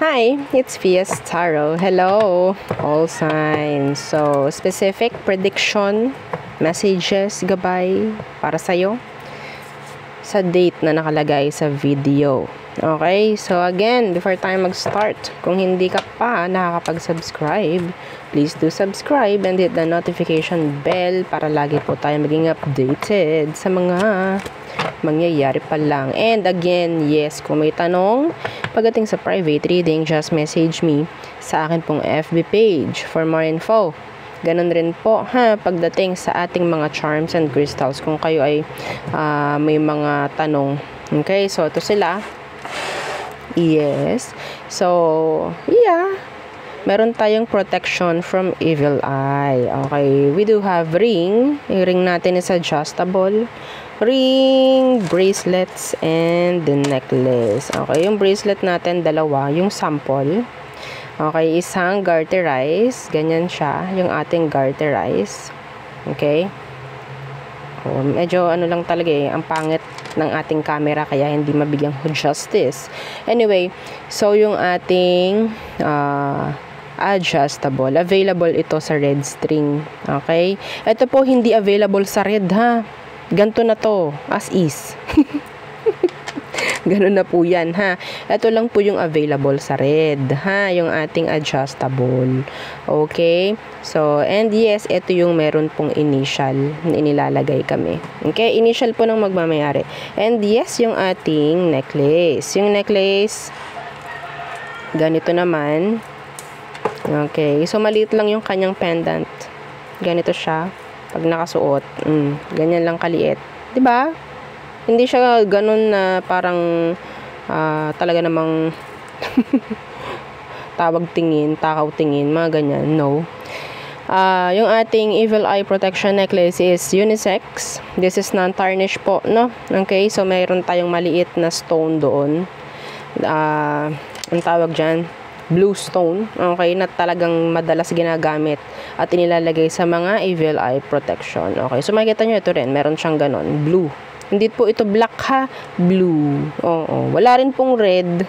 Hi, it's Fias Tarot. Hello, all signs. So, specific prediction, messages, gabay para sa'yo sa date na nakalagay sa video. Okay, so again, before tayo mag-start, kung hindi ka pa nakakapag-subscribe, please do subscribe and hit the notification bell para lagi po tayo maging updated sa mga mangyayari pa lang. And again, yes, kung may tanong pagdating sa private reading, just message me sa akin pong FB page for more info. Ganun rin po pagdating sa ating mga charms and crystals kung kayo ay may mga tanong. Okay, so ito sila. Yes. So, yeah. Meron tayong protection from evil eye. Okay, we do have ring. Yung ring natin is adjustable. Ring, bracelets, and the necklace. Okay, yung bracelet natin, dalawa. Yung sample. Okay, isang garterize. Ganyan siya, yung ating garterize. Okay. Medyo ano lang talaga ang pangit ng ating camera kaya hindi mabigyan ko justice. Anyway, so yung ating adjustable, available ito sa red string. Okay? Ito po hindi available sa red Ganto na to, as is. Ganun na po yan Ito lang po yung available sa red yung ating adjustable. Okay? So, and yes, ito yung meron pong initial na inilalagay kami. Okay? Initial po ng magmamayari. And yes, yung ating necklace. Yung necklace, ganito naman. Okay? So, maliit lang yung kanyang pendant. Ganito siya. Pag nakasuot. Ganyan lang kaliit. 'Di ba? Hindi siya ganun na parang talaga namang tawag tingin, takaw tingin, mga ganyan. No. Yung ating evil eye protection necklace is unisex. This is non-tarnish po, no? Okay, so mayroon tayong maliit na stone doon. Ang tawag dyan, blue stone. Okay, na talagang madalas ginagamit at inilalagay sa mga evil eye protection. Okay, so makikita nyo ito rin, meron siyang ganon, blue. Hindi po ito black blue. Oo. Wala rin pong red.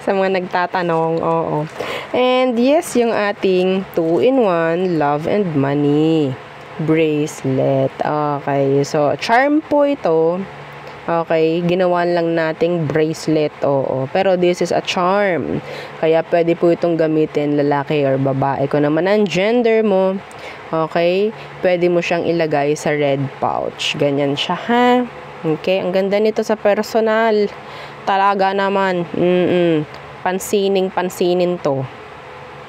Sa mga nagtatanong. Oo. And yes, yung ating 2-in-1 love and money bracelet. Okay. So, charm po ito. Okay. Ginawa lang nating bracelet. Oo. Pero this is a charm. Kaya pwede po itong gamitin lalaki or babae. Kung naman ang gender mo, okay, pwede mo siyang ilagay sa red pouch. Ganyan siya, Okay, ang ganda nito sa personal. Talaga naman. Pansinin to.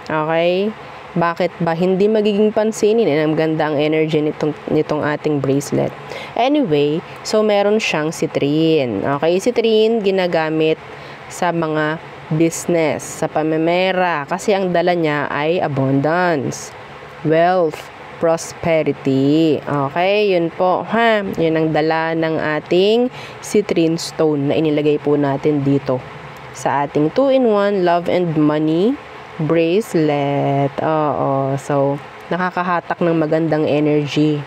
Okay? Bakit ba hindi magiging pansinin? Ang ganda ang energy nitong ating bracelet. Anyway, so meron siyang citrine. Okay, citrine ginagamit sa mga business, sa pamemera. Kasi ang dala niya ay abundance, wealth, prosperity. Okay, yun po yun ang dala ng ating citrine stone na inilagay po natin dito sa ating 2-in-1 love and money bracelet. So nakakahatak ng magandang energy,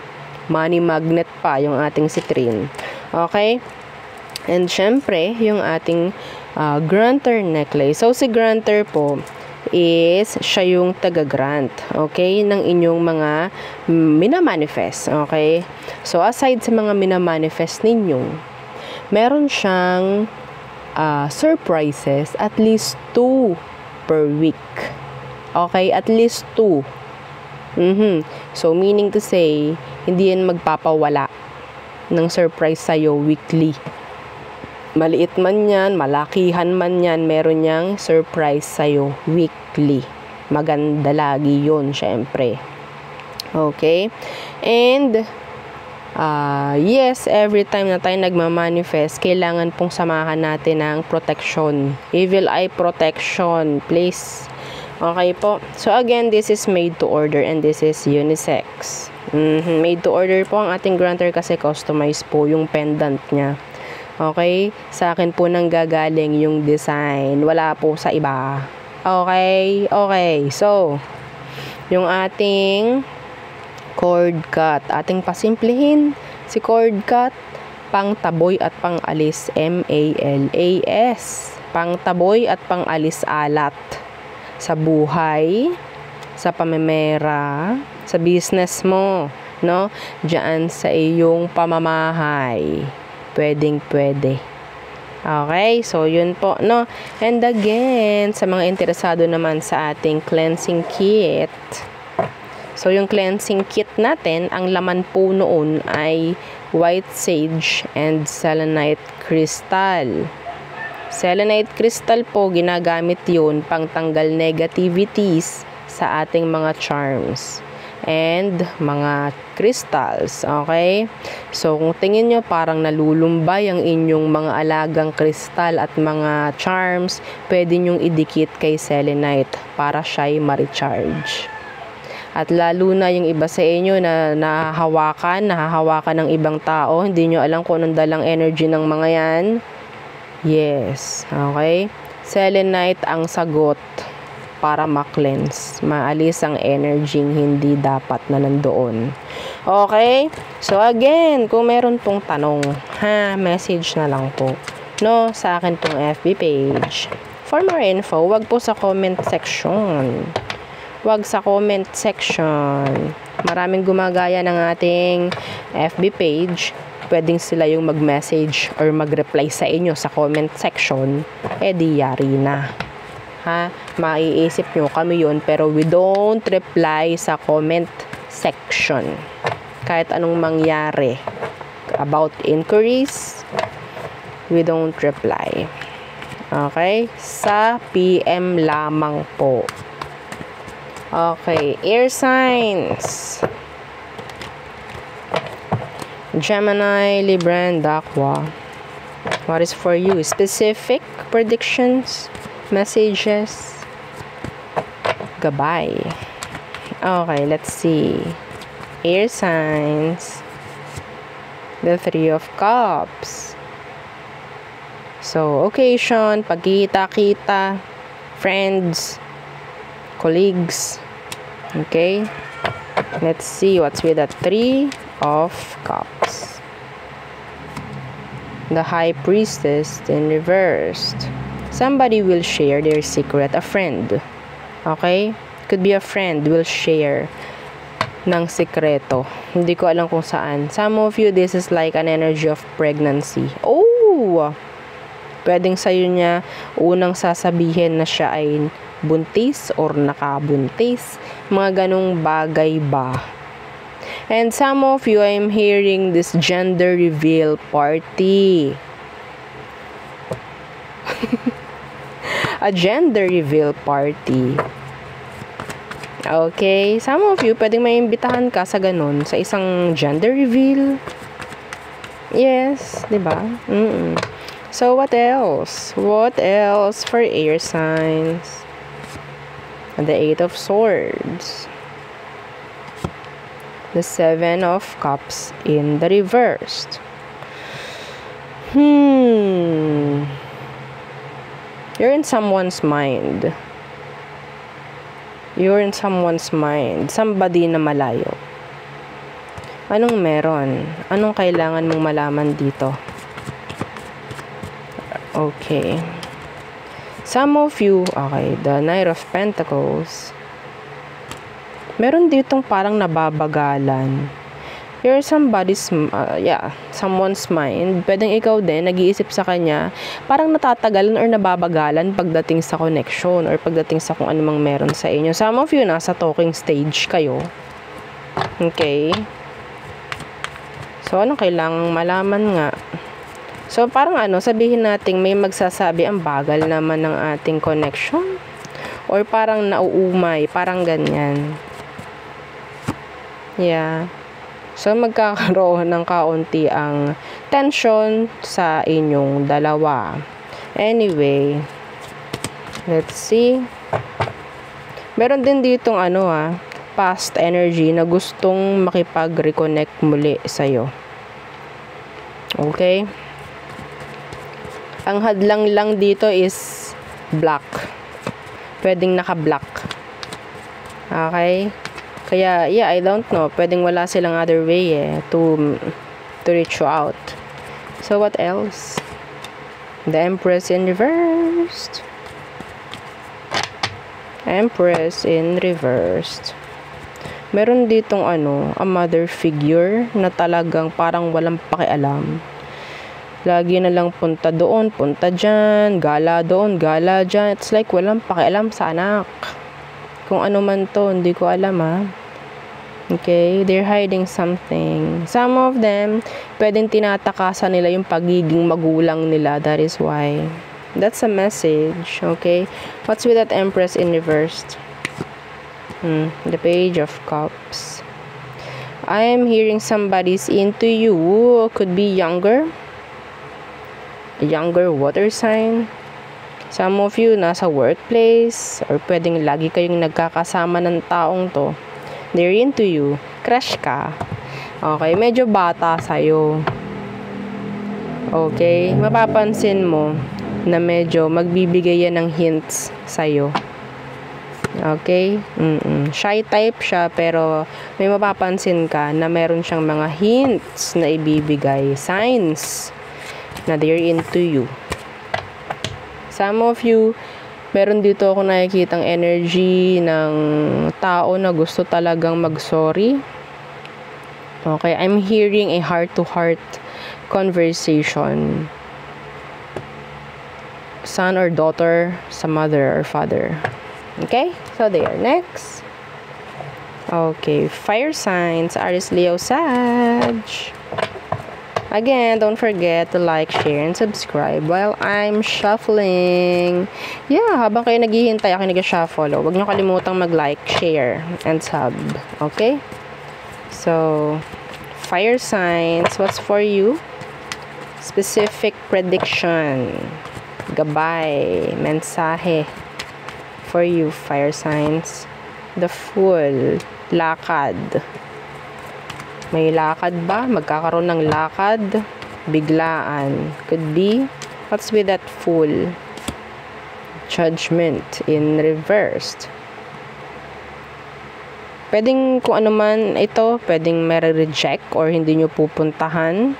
money magnet pa yung ating citrine. Okay, and syempre yung ating granter necklace. So si granter po is siya yung taga-grant, okay, ng inyong mga minamanifest. Okay, so aside sa mga minamanifest ninyo, meron siyang surprises, at least 2 per week. Okay, at least 2. So meaning to say, hindi yan magpapawala ng surprise sa'yo weekly. Maliit man yan, malakihan man yan, meron niyang surprise sa'yo weekly. Maganda lagi yun, syempre. Okay? And, yes, every time na tayo nagmamanifest, kailangan pong samahan natin ng protection. Evil eye protection, please. Okay po? So, again, this is made to order and this is unisex. Made to order po ang ating granter kasi customized po yung pendant niya. Okay? Sa akin po nang gagaling yung design. Wala po sa iba. Okay? Okay. So, yung ating cord cut. Ating pasimplihin si cord cut. Pang taboy at pang alis. MALAS. Pangtaboy at pang-alis-alat sa buhay, sa pamemera, sa business mo, no? Diyan sa iyong pamamahay. Pwedeng-pwede. Okay, so yun po, no? And again, sa mga interesado naman sa ating cleansing kit, so yung cleansing kit natin, ang laman po noon ay white sage and selenite crystal. Selenite crystal po, ginagamit yun pang tanggal negativities sa ating mga charms and mga crystals, okay? So, kung tingin nyo parang nalulumbay ang inyong mga alagang kristal at mga charms, pwede nyong idikit kay selenite para siya'y ma-recharge. At lalo na yung iba sa inyo na nahahawakan ng ibang tao, hindi nyo alam kung anong dalang energy ng mga yan. Yes, okay? Selenite ang sagot para ma-cleanse, maalis ang energy hindi dapat na nandoon. Okay? So again, kung meron pong tanong, message na lang po, no, sa akin pong FB page. For more info, wag po sa comment section. Wag sa comment section. Maraming gumagaya ng ating FB page. Pwedeng sila yung mag-message or mag-reply sa inyo sa comment section. Di yari na. Maiisip nyo kami yun, pero we don't reply sa comment section. Kahit anong mangyari about inquiries, we don't reply. Okay? Sa PM lamang po. Okay, air signs. Gemini, Libra, and Aqua. What is for you? Specific predictions? Messages? Goodbye. Okay, let's see. Air signs. The Three of Cups. So, occasion, pagkita-kita, friends, colleagues. Okay? Let's see what's with the Three of Cups. The High Priestess in reversed. Somebody will share their secret. A friend. Okay? Could be a friend will share ng sikreto. Hindi ko alam kung saan. Some of you, this is like an energy of pregnancy. Oh! Pwedeng sa'yo niya unang sasabihin na siya ay buntis or nakabuntis. Mga ganong bagay ba? And some of you, I'm hearing this gender reveal party. A gender reveal party. Okay, some of you, pwedeng may imbitahan ka sa ganun, sa isang gender reveal. Yes, diba? So, what else? What else for air signs? The Eight of Swords. The Seven of Cups in the reversed. You're in someone's mind. You're in someone's mind. Somebody na malayo. Anong meron? Anong kailangan mong malaman dito? Okay. Some of you, okay, the Knight of Pentacles. Meron ditong parang nababagalan. You're somebody's, someone's mind. Pwedeng ikaw din, nag-iisip sa kanya, parang natatagalan or nababagalan pagdating sa connection or pagdating sa kung anumang meron sa inyo. Some of you, nasa talking stage kayo. Okay? So, anong kailangang malaman nga? So, parang sabihin natin may magsasabi, ang bagal naman ng ating connection. Or parang nauumay, parang ganyan. Yeah. So, magkakaroon ng kaunti ang tension sa inyong dalawa. Anyway, let's see. Meron din ditong past energy na gustong makipag-reconnect muli sa'yo. Okay? Ang hadlang lang dito is black. Pwedeng naka-black. Okay? Kaya, I don't know. Pwedeng wala silang other way to reach you out. So, what else? The Empress in reversed. Empress in reversed. Meron ditong a mother figure na talagang parang walang pakialam. Lagi na lang punta doon, punta dyan, gala doon, gala dyan. It's like walang pakialam sa anak. Kung ano man to, hindi ko alam Okay, they're hiding something. Some of them, pwedeng tinatakasan nila yung pagiging magulang nila. That is why. That's a message, okay? What's with that Empress in reversed? The Page of Cups. I am hearing somebody's into you. Could be younger. A younger water sign. Some of you nasa workplace or pwedeng lagi kayong nagkakasama ng taong to. They're into you. Crush ka. Okay, medyo bata sa'yo. Okay, mapapansin mo na medyo magbibigay yan ng hints sa'yo. Okay? Shy type siya, pero may mapapansin ka na meron siyang mga hints na ibibigay. Signs na they're into you. Some of you, meron dito ako nakikitang energy ng tao na gusto talagang mag-sorry. Okay? I'm hearing a heart-to-heart conversation. Son or daughter sa mother or father. Okay? So, there. Next. Okay. Fire signs. Aries, Leo, Sag. Again, don't forget to like, share, and subscribe while I'm shuffling. Yeah, habang kayo naghihintay ako nag-shuffle, huwag nyo kalimutang mag-like, share, and sub. Okay? So, fire signs. What's for you? Specific prediction. Gabay. Mensahe. For you, fire signs. The Fool. Lakad. May lakad ba? Magkakaroon ng lakad? Biglaan. Could be. What's with that Fool? Judgment in reversed. Pwedeng kung ano man ito, pwedeng mere-reject or hindi nyo pupuntahan.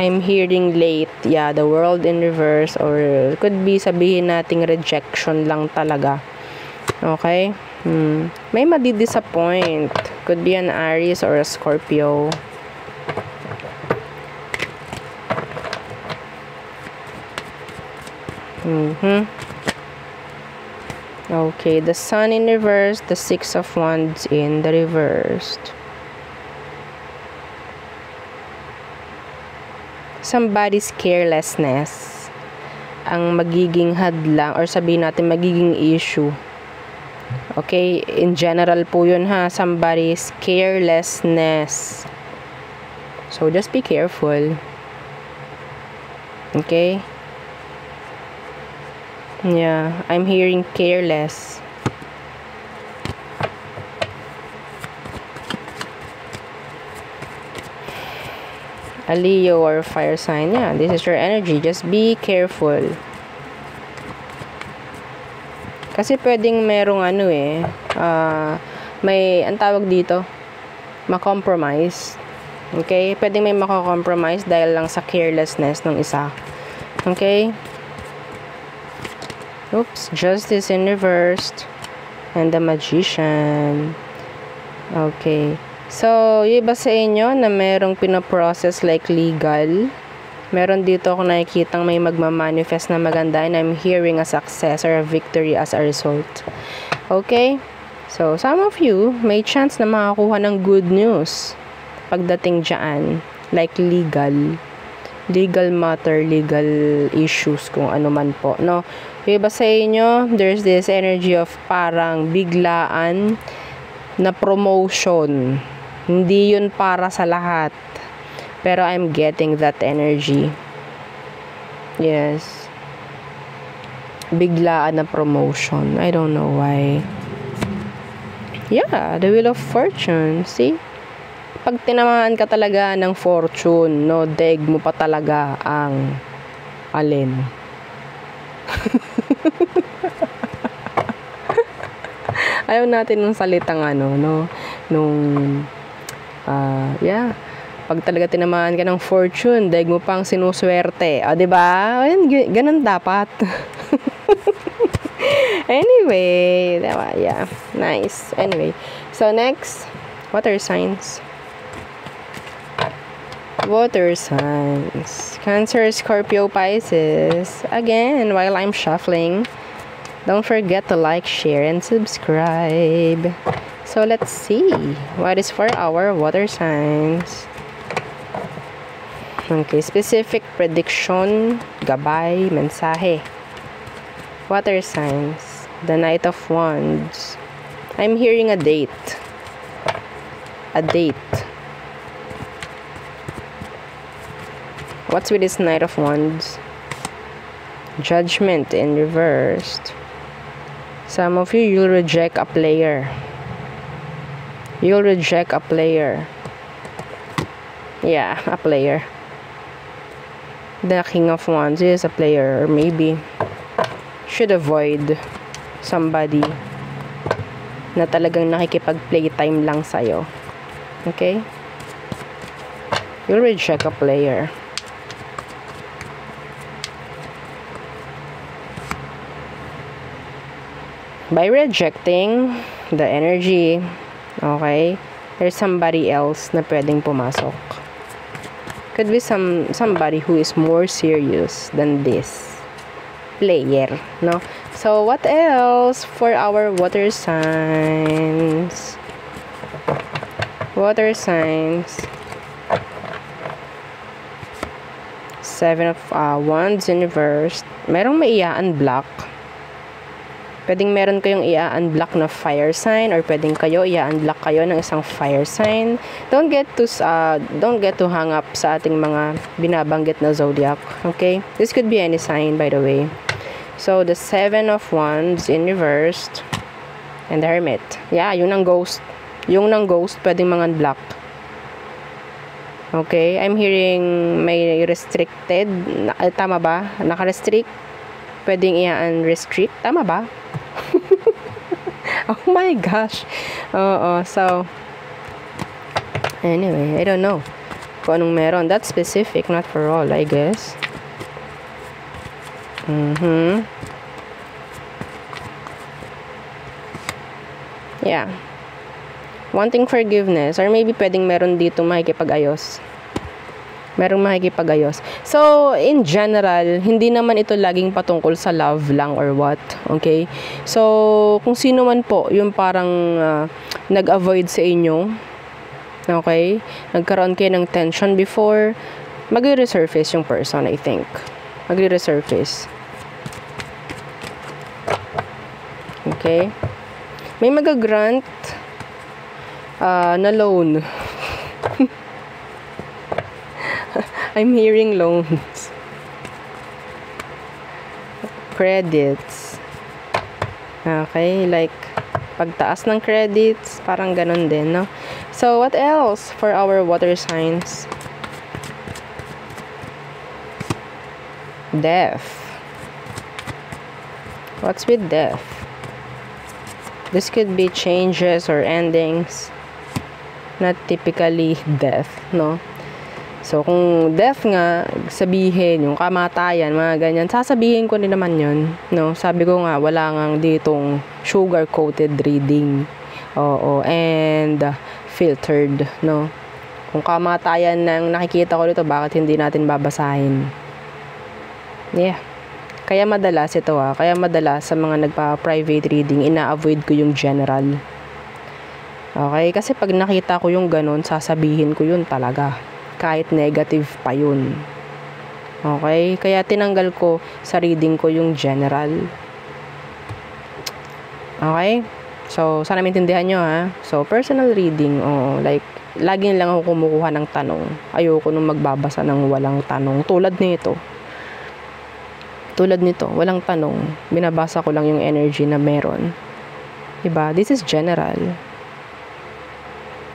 I'm hearing late. Yeah, the World in reverse, or could be sabihin nating rejection lang talaga. Okay? May madi-disappoint. Could be an Aries or a Scorpio. Okay, the Sun in reverse, the Six of Wands in the reversed. Somebody's carelessness ang magiging hadlang or sabihin natin magiging issue. Okay, in general po yun somebody's carelessness. So just be careful. Okay? Yeah, I'm hearing careless. A Leo or fire sign. Yeah, this is your energy. Just be careful. Kasi pwedeng merong may, ang tawag dito, ma-compromise. Okay? Pwedeng may maka-compromise dahil lang sa carelessness ng isa. Okay? Oops. Justice in reversed. And the Magician. Okay. So, yung iba sa inyo na merong pinaprocess like legal, meron dito ako nakikitang may magmamanifest na maganda and I'm hearing a success or a victory as a result. Okay? So, some of you may chance na makakuha ng good news pagdating dyan. Like legal matter, legal issues, kung ano man po. No? Yung iba sa inyo, there's this energy of parang biglaan na promotion. Hindi yun para sa lahat. Pero I'm getting that energy. Yes. Biglaan na promotion. I don't know why. Yeah, the Wheel of Fortune. See? Pag tinamaan ka talaga ng fortune, no, daig mo pa talaga ang alin. Ayaw natin ng salitang nung yeah, Pag talaga tinamaan ka ng fortune, daig mo pang sinuswerte. O, diba? Ayun, ganun dapat. Anyway, diba? Yeah. Nice. Anyway. So, next, water signs. Water signs. Cancer, Scorpio, Pisces. Again, while I'm shuffling, don't forget to like, share, and subscribe. So, let's see what is for our water signs. Okay, specific prediction, gabay, mensahe. Water signs. The Knight of Wands. I'm hearing a date. A date. What's with this Knight of Wands? Judgment in reversed. Some of you, you'll reject a player. You'll reject a player. Yeah, a player. The King of Wands is a player, or maybe should avoid somebody na talagang nakikipag-playtime lang sa'yo. Okay? You'll reject a player. By rejecting the energy, okay, there's somebody else na pwedeng pumasok. Could be somebody who is more serious than this player, no? So, what else for our water signs? Water signs. Seven of Wands in reverse. Merong may i-unblock. Pwedeng meron kayong i-unblock na fire sign, or pwedeng kayo i-unblock kayo ng isang fire sign. Don't get to hang up sa ating mga binabanggit na zodiac. Okay? This could be any sign, by the way. So, the Seven of Wands in reversed and the Hermit. Yeah, yung ng ghost. Yung ng ghost, pwedeng mga unblock. Okay? I'm hearing may restricted. Tama ba? Naka-restrict? Pwedeng i-unrestrict. Tama ba? Oh my gosh. Oo. So, anyway, I don't know kung anong meron. That's specific, not for all, I guess. Yeah. Wanting forgiveness, or maybe pwedeng meron dito makikipag-ayos. Merong makikipag-ayos. So, in general, hindi naman ito laging patungkol sa love lang or what. Okay? So, kung sino man po yung parang nag-avoid sa inyo, okay? Nagkaroon kayo ng tension before, magre-resurface yung person, I think. Magre-resurface. Okay? May mag-grant na loan. I'm hearing loans. Credits. Okay, like pagtaas ng credits, parang ganun din, no? So, what else for our water signs? Death. What's with death? This could be changes or endings. Not typically death, no? So, kung death nga, sabihin, yung kamatayan, mga ganyan, sasabihin ko din naman yun, no? Sabi ko nga, wala nga ditong sugar-coated reading. Oo, and filtered, no? Kung kamatayan nang nakikita ko dito, bakit hindi natin babasahin? Yeah. Kaya madalas ito, kaya madalas sa mga nagpa-private reading, ina-avoid ko yung general. Okay? Kasi pag nakita ko yung ganun, sasabihin ko yun talaga. Kahit negative pa yun. Okay? Kaya tinanggal ko sa reading ko yung general. Okay? So, sana maintindihan nyo, So, personal reading, like, lagi lang ako kumukuha ng tanong. Ayoko nung magbabasa ng walang tanong. Tulad nito, walang tanong. Binabasa ko lang yung energy na meron. Diba? This is general.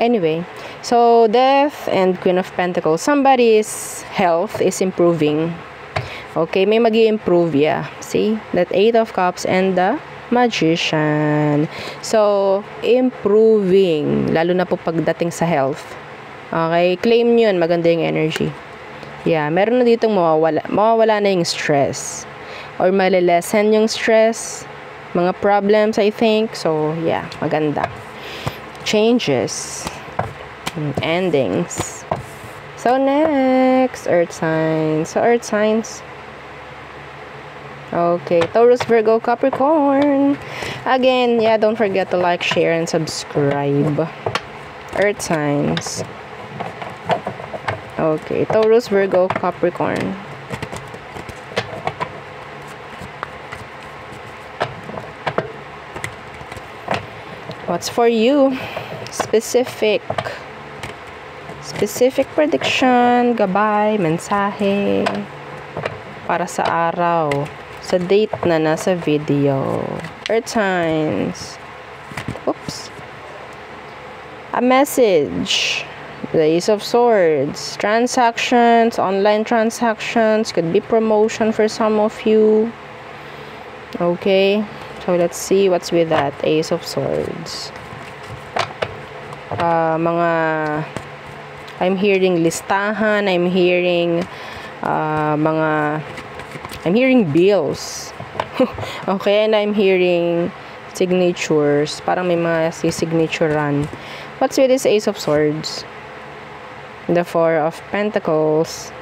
Anyway, so Death and Queen of Pentacles. Somebody's health is improving. Okay, may mag-i-improve, yeah. See? That Eight of Cups and the Magician. So, improving. Lalo na po pagdating sa health. Okay, claim yun. Maganda yung energy. Yeah, meron na ditong mawawala. Mawawala na yung stress. Or malilesen yung stress. Mga problems, I think. So, yeah, maganda. Changes. Endings. So, next, Earth signs. So, Earth signs. Okay, Taurus, Virgo, Capricorn. Again, yeah, don't forget to like, share, and subscribe. Earth signs. Okay, Taurus, Virgo, Capricorn. What's for you? Specific prediction, gabay, mensahe para sa araw, sa date na nasa video. Earth signs. Oops. A message. The Ace of Swords. Transactions, online transactions, could be promotion for some of you. Okay, so let's see what's with that Ace of Swords. I'm hearing listahan, I'm hearing I'm hearing bills. Okay, and I'm hearing signatures. Parang may mga signaturean. What's with this Ace of Swords? The Four of Pentacles.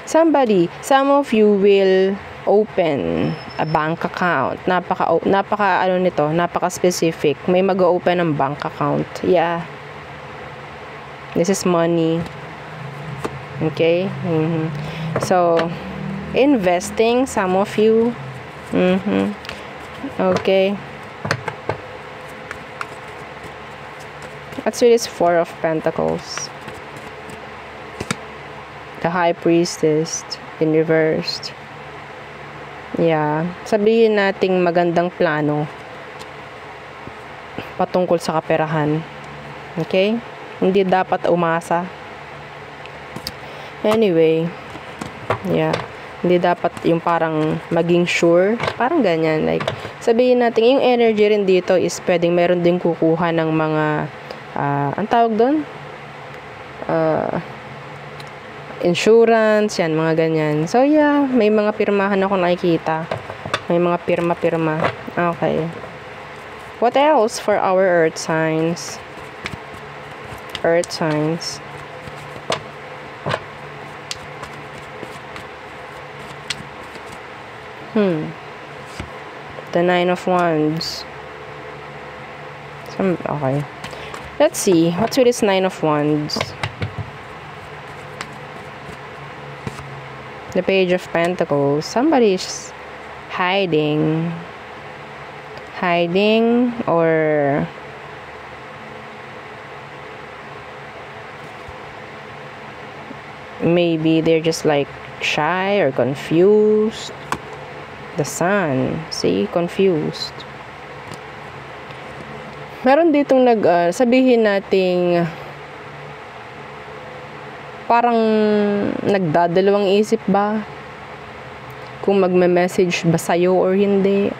Some of you will open a bank account. Napaka specific. May mag-open ng bank account. Yeah. This is money. Okay? So, investing, some of you. Okay. What's with this Four of Pentacles? The High Priestess in reversed. Yeah. Sabihin nating magandang plano patungkol sa kaperahan. Okay? Hindi dapat umasa. Anyway. Yeah. Hindi dapat yung parang maging sure. Parang ganyan. Like, sabihin natin, yung energy rin dito is pwedeng meron din kukuha ng mga ang tawag doon? Insurance, yan, mga ganyan. So, yeah, may mga pirmahan ako nakikita. May mga pirma-pirma. Okay. What else for our Earth signs? Earth signs. The Nine of Wands. Okay. Let's see. What's with this Nine of Wands? The Page of Pentacles. Somebody's hiding. Or maybe they're just like shy or confused. The Sun. See? Confused. Meron ditong sabihin nating parang nagdadalawang isip ba kung magme-message ba sa'yo or hindi.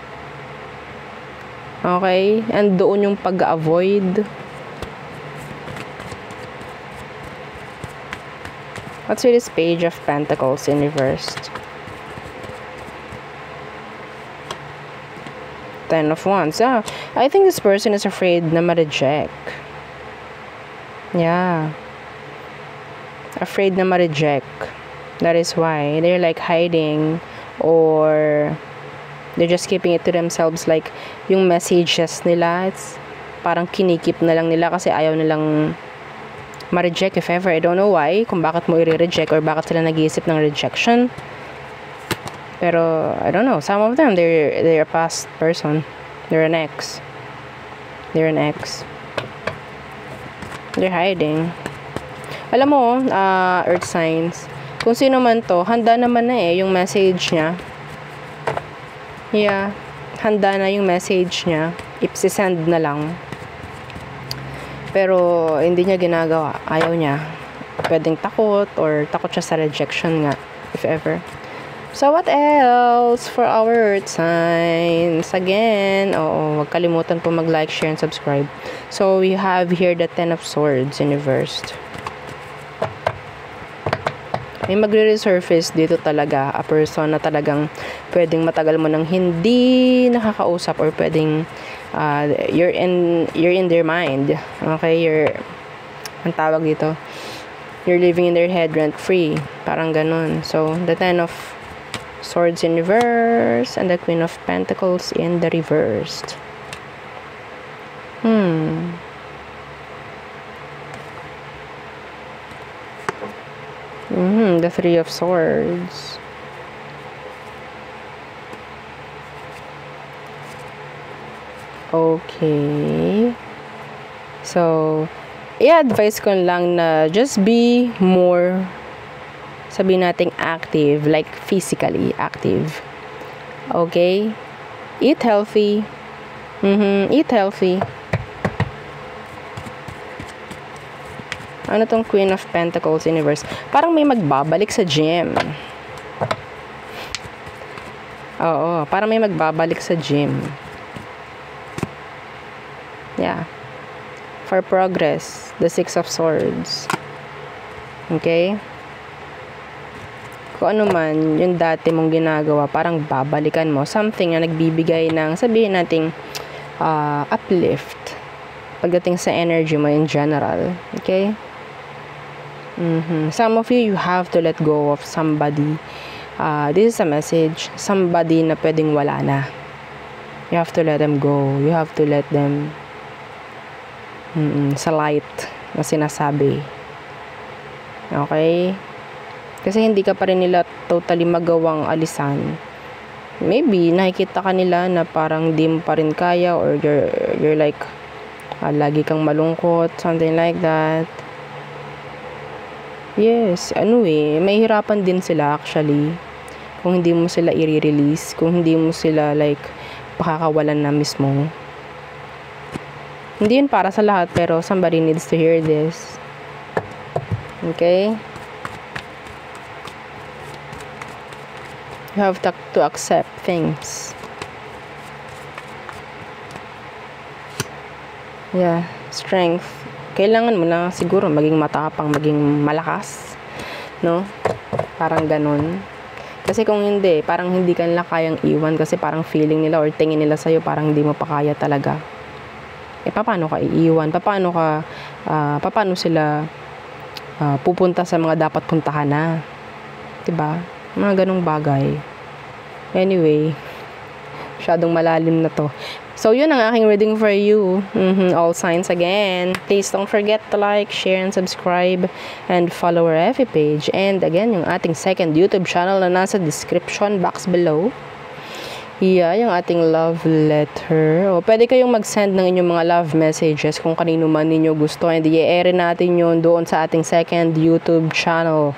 Okay? And doon yung pag-avoid. What's with this Page of Pentacles in reversed? Ten of Wands. Ah, I think this person is afraid na ma-reject. Yeah. Afraid na ma-reject. That is why they're like hiding or they're just keeping it to themselves. Like, yung messages nila, it's parang kinikip na lang nila kasi ayaw nilang ma-reject if ever. I don't know why, kung bakit mo i-reject or bakit sila nag-iisip ng rejection. Pero, I don't know. Some of them, they're a past person. They're an ex. They're hiding. Alam mo, Earth signs, kung sino man to, handa naman na yung message niya. Yeah. Handa na yung message niya. Ipsisend na lang. Pero, hindi niya ginagawa. Ayaw niya. Pwedeng takot or takot siya sa rejection nga, if ever. So, what else for our Earth signs? Again, huwag kalimutan po mag-like, share, and subscribe. So, we have here the Ten of Swords in reversed. may magre-resurface dito talaga, a person na talagang pwedeng matagal mo nang hindi nakakausap, or pwedeng you're in their mind. Okay, ang tawag dito, you're living in their head rent free, parang ganun. So the Ten of Swords in reverse and the Queen of Pentacles in the reversed. The Three of Swords. Okay. So, i-advise ko lang na just be more, sabihin nating active, like physically active. Okay? Eat healthy. Eat healthy. Ano tong Queen of Pentacles Universe? Parang may magbabalik sa gym. Oo, parang may magbabalik sa gym. Yeah. For progress, the Six of Swords. Okay? Kung ano man, yung dati mong ginagawa, parang babalikan mo. Something na nagbibigay ng, sabihin nating, uplift. Pagdating sa energy mo in general. Okay? Some of you have to let go of somebody. This is a message. Somebody na pwedeng wala na. You have to let them go. You have to let them sa light na sinasabi. Okay? Kasi hindi ka pa rin nila totally magawang alisan. Maybe nakikita ka nila na parang di mo pa rin kaya, or you're like lagi kang malungkot, something like that. Yes, may hirapan din sila actually. Kung hindi mo sila i-release, kung hindi mo sila like pakakawalan na mismo. Hindi yun para sa lahat, pero somebody needs to hear this. Okay? You have to accept things. Yeah, strength. Kailangan mo na siguro maging matapang, maging malakas, no? Parang ganun. Kasi kung hindi, parang hindi ka nila kayang iwan, kasi parang feeling nila or tingin nila sa'yo parang hindi mo pa kaya talaga. Paano ka iiwan? Paano sila pupunta sa mga dapat puntahan na? Diba? Mga ganung bagay. Anyway, masyadong malalim na to. So, yun ang aking reading for you. All signs again. Please don't forget to like, share, and subscribe. And follow our FB page. And again, yung ating second YouTube channel na nasa description box below. Yeah, yung ating love letter. O, pwede kayong mag-send ng inyong mga love messages kung kanino man ninyo gusto. And i-air natin yun doon sa ating second YouTube channel.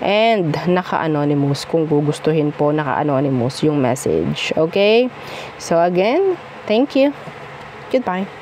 And naka-anonymous. Kung gugustuhin po, naka-anonymous yung message. Okay? So again, thank you. Goodbye.